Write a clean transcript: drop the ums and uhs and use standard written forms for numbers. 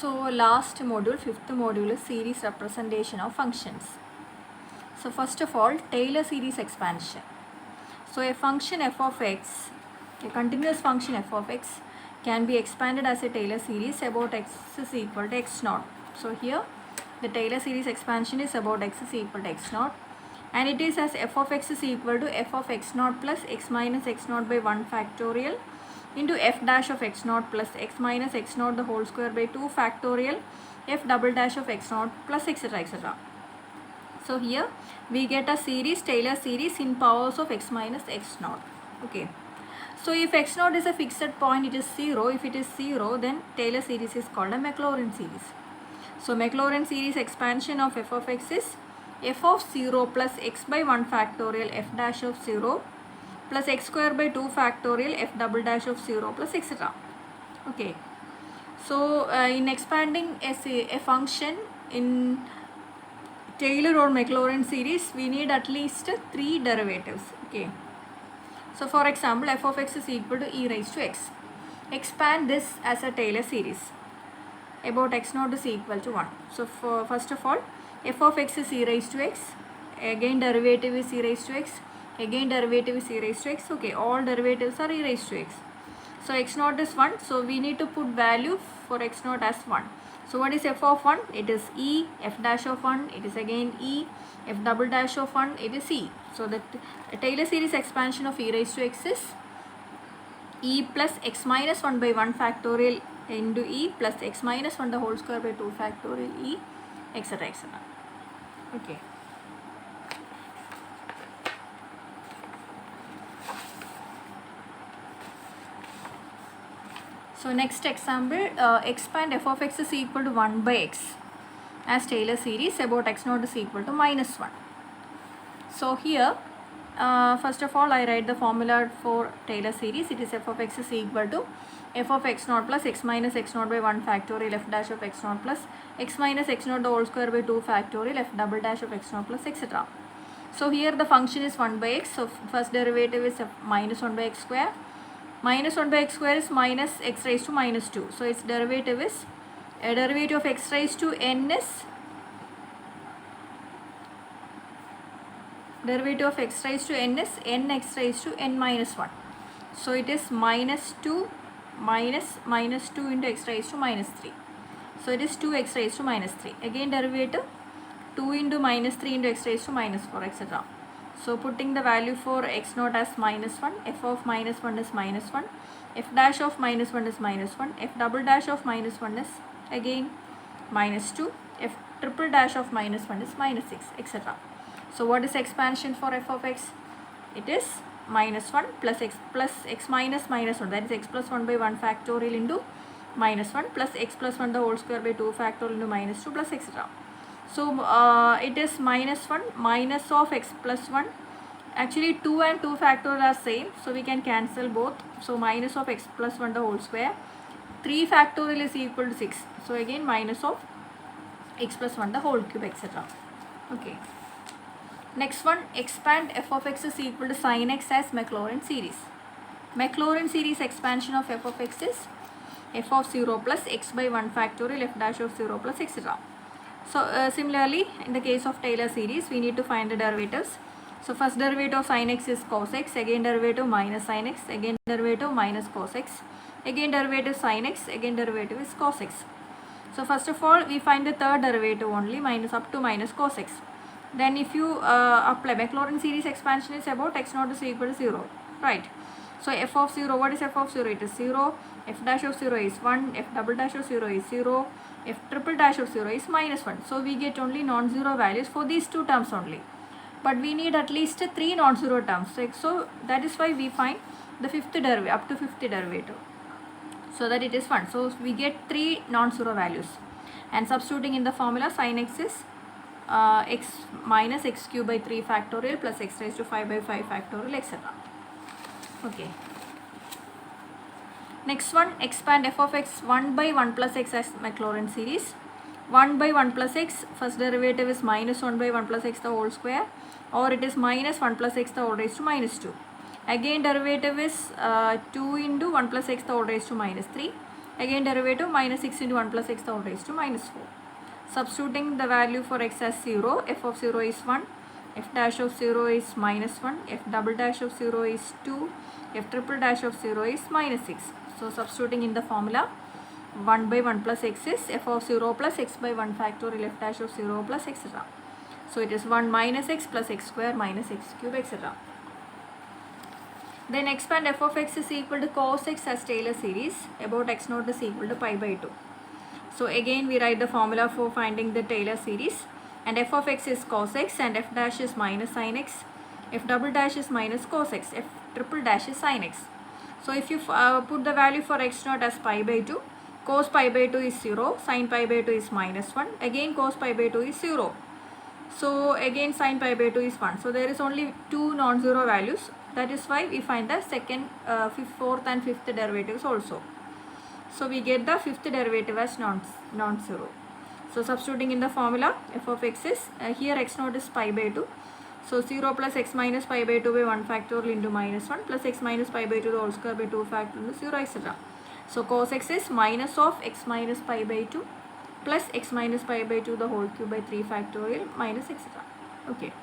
So last module, fifth module is series representation of functions. So first of all, Taylor series expansion. So a function f of x, a continuous function f of x can be expanded as a Taylor series about x is equal to x naught. So here the Taylor series expansion is about x is equal to x naught, and it is as f of x is equal to f of x naught plus x minus x naught by 1 factorial into f dash of x naught plus x minus x naught the whole square by 2 factorial f double dash of x naught plus etc etc. So here we get a series, Taylor series in powers of x minus x naught. Okay. So if x naught is a fixed point, it is 0. If it is 0, then Taylor series is called a Maclaurin series. So Maclaurin series expansion of f of x is f of 0 plus x by 1 factorial f dash of 0 plus x square by 2 factorial f double dash of 0 plus etc. Okay. So in expanding a function in Taylor or Maclaurin series, we need at least 3 derivatives. Okay. So for example, f of x is equal to e raised to x. Expand this as a Taylor series. About x naught is equal to 1. So for first of all, f of x is e raised to x. Again derivative is e raised to x. Again derivative is e raised to x. Okay, all derivatives are e raised to x. So x naught is 1. So we need to put value for x naught as 1. So what is f of 1? It is e, f dash of 1, it is again e, f double dash of 1, it is e. So the Taylor series expansion of e raised to x is e plus x minus 1 by 1 factorial into e plus x minus 1 the whole square by 2 factorial e, etc. etc. Okay. So next example, expand f of x is equal to 1 by x as Taylor series about x naught is equal to minus 1. So here first of all I write the formula for Taylor series. It is f of x is equal to f of x naught plus x minus x naught by 1 factorial f dash of x naught plus x minus x naught the whole square by 2 factorial f double dash of x naught plus etc. So here the function is 1 by x. So first derivative is minus 1 by x square. Minus 1 by x square is minus x raised to minus 2. So its derivative is a derivative of x raised to n is derivative of x raised to n is n x raised to n minus 1. So it is minus 2 minus minus 2 into x raised to minus 3. So it is 2x raised to minus 3. Again derivative 2 into minus 3 into x raised to minus 4 etc. So putting the value for x naught as minus 1, f of minus 1 is minus 1, f dash of minus 1 is minus 1, f double dash of minus 1 is again minus 2, f triple dash of minus 1 is minus 6 etc. So what is expansion for f of x? It is minus 1 plus x minus minus 1, that is x plus 1 by 1 factorial into minus 1 plus x plus 1 the whole square by 2 factorial into minus 2 plus etc. So it is minus 1 minus of x plus 1. Actually 2 and 2 factorial are same, so we can cancel both. So minus of x plus 1 the whole square. 3 factorial is equal to 6. So again minus of x plus 1 the whole cube etc. Okay. Next one, expand f of x is equal to sin x as Maclaurin series. Maclaurin series expansion of f of x is f of 0 plus x by 1 factorial f dash of 0 plus etc. So similarly in the case of Taylor series we need to find the derivatives. So first derivative of sin x is cos x, again derivative minus sin x, again derivative minus cos x, again derivative sin x, again derivative is cos x. So first of all we find the third derivative only, minus up to minus cos x. Then if you apply Maclaurin series expansion is about x naught is equal to 0, right? So f of 0, what is f of 0? It is 0, f dash of 0 is 1, f double dash of 0 is 0, f triple dash of 0 is minus 1. So we get only non-zero values for these two terms only. But we need at least 3 non-zero terms. So that is why we find the fifth derivative, up to fifth derivative. So that it is 1. So we get 3 non-zero values. And substituting in the formula, sin x is x minus x cube by 3 factorial plus x raised to 5 by 5 factorial etc. Okay. Next one, expand f of x 1 by 1 plus x as Maclaurin series. 1 by 1 plus x, first derivative is minus 1 by 1 plus x the whole square, or it is minus 1 plus x the whole raised to minus 2. Again derivative is 2 into 1 plus x the whole raised to minus 3. Again derivative minus 6 into 1 plus x the whole raised to minus 4. Substituting the value for x as 0, f of 0 is 1, f dash of 0 is minus 1, f double dash of 0 is 2, f triple dash of 0 is minus 6. So substituting in the formula, 1 by 1 plus x is f of 0 plus x by 1 factorial f dash of 0 plus etc. So it is 1 minus x plus x square minus x cube etc. Then expand f of x is equal to cos x as Taylor series about x naught is equal to pi by 2. So again we write the formula for finding the Taylor series, and f of x is cos x and f dash is minus sin x, f double dash is minus cos x, f triple dash is sin x. So if you put the value for x naught as pi by 2, cos pi by 2 is 0, sin pi by 2 is minus 1, again cos pi by 2 is 0. So again sin pi by 2 is 1. So there is only two non-zero values. That is why we find the second, fourth and fifth derivatives also. So we get the fifth derivative as non-zero. So substituting in the formula, f of x is, here x naught is pi by 2. So 0 plus x minus pi by 2 by 1 factorial into minus 1 plus x minus pi by 2 the whole square by 2 factorial into 0 etc. So cos x is minus of x minus pi by 2 plus x minus pi by 2 the whole cube by 3 factorial minus etc. Okay.